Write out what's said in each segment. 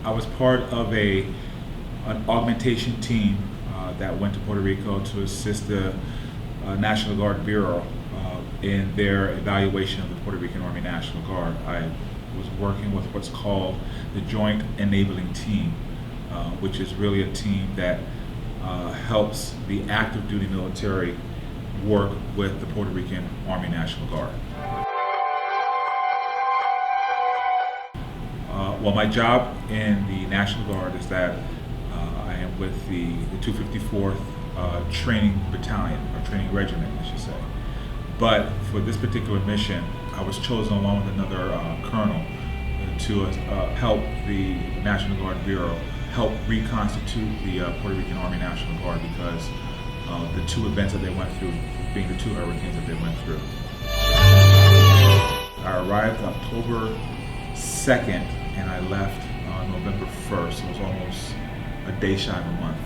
I was part of an augmentation team that went to Puerto Rico to assist the National Guard Bureau in their evaluation of the Puerto Rican Army National Guard. I was working with what's called the Joint Enabling Team, which is really a team that helps the active duty military work with the Puerto Rican Army National Guard. Well, my job in the National Guard is that I am with the 254th Training Battalion, or Training Regiment, I should say. But for this particular mission, I was chosen along with another colonel to help the National Guard Bureau help reconstitute the Puerto Rican Army National Guard because of the two events that they went through, being the two hurricanes that they went through. I arrived October 2nd and I left on November 1st, so it was almost a day shy of a month.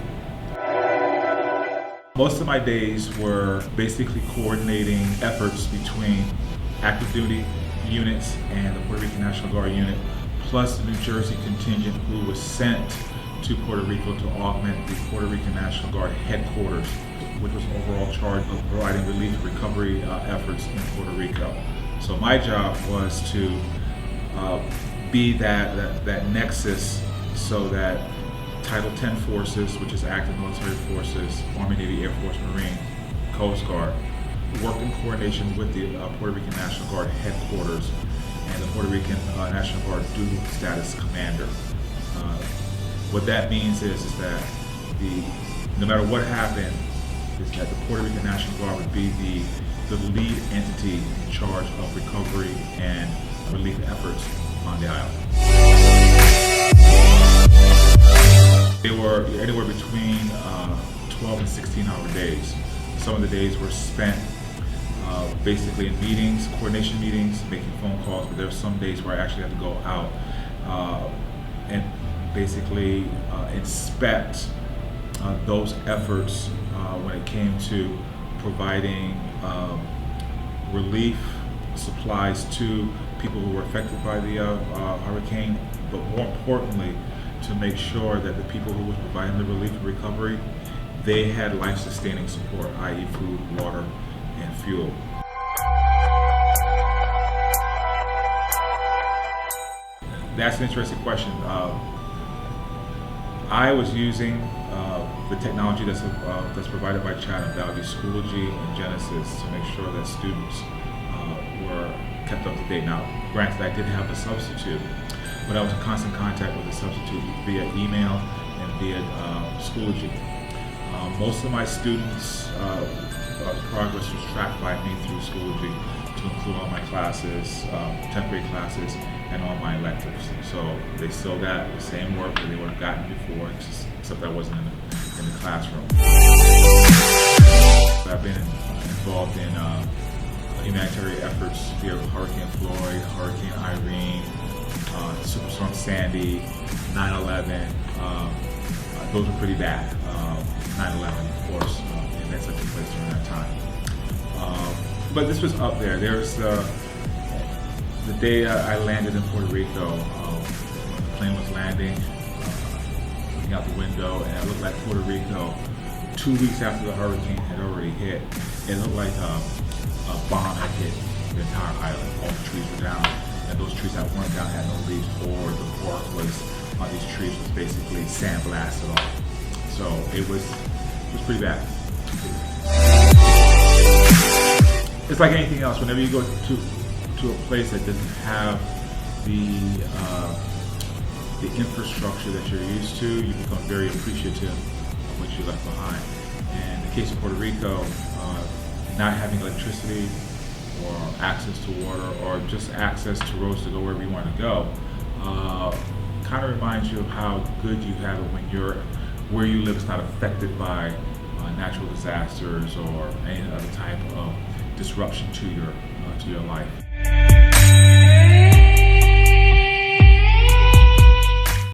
Most of my days were basically coordinating efforts between active duty units and the Puerto Rican National Guard unit, plus the New Jersey contingent who was sent to Puerto Rico to augment the Puerto Rican National Guard headquarters, which was overall charge of providing relief and recovery efforts in Puerto Rico. So my job was to be that nexus so that Title 10 forces, which is active military forces, Army, Navy, Air Force, Marine, Coast Guard, worked in coordination with the Puerto Rican National Guard headquarters and the Puerto Rican National Guard dual status commander. What that means is that no matter what happened, is that the Puerto Rican National Guard would be the lead entity in charge of recovery and relief efforts on the island. They were anywhere between 12 and 16-hour days. Some of the days were spent basically in meetings, coordination meetings, making phone calls, but there were some days where I actually had to go out and basically inspect those efforts when it came to providing relief supplies to people who were affected by the hurricane, but more importantly, to make sure that the people who were providing the relief and recovery, they had life-sustaining support, i.e. food, water, and fuel. That's an interesting question. I was using the technology that's provided by Chatham, Valley Schoology and Genesis, to make sure that students were kept up to date. Now, granted, I did have a substitute, but I was in constant contact with the substitute via email and via Schoology. Most of my students' progress was tracked by me through Schoology, to include all my classes, 10th grade classes, and all my electives. So they still got the same work that they would have gotten before, except I wasn't in the classroom. I've been involved in humanitarian efforts via Hurricane Floyd, Hurricane Irene, Superstorm Sandy, 9/11. Those were pretty bad. 9/11, of course, events that took place during that time. But this was up there. There's the day I landed in Puerto Rico. The plane was landing, looking out the window, and it looked like Puerto Rico. 2 weeks after the hurricane had already hit, it looked like a bomb had hit the entire island. All the trees were down, and those trees that weren't down had no leaves, or the bark on these trees was basically sandblasted off. So it was pretty bad. It's like anything else. Whenever you go to a place that doesn't have the infrastructure that you're used to, you become very appreciative of what you left behind. And in the case of Puerto Rico, not having electricity or access to water or just access to roads to go wherever you want to go, kind of reminds you of how good you have it when where you live is not affected by natural disasters or any other type of disruption to your life.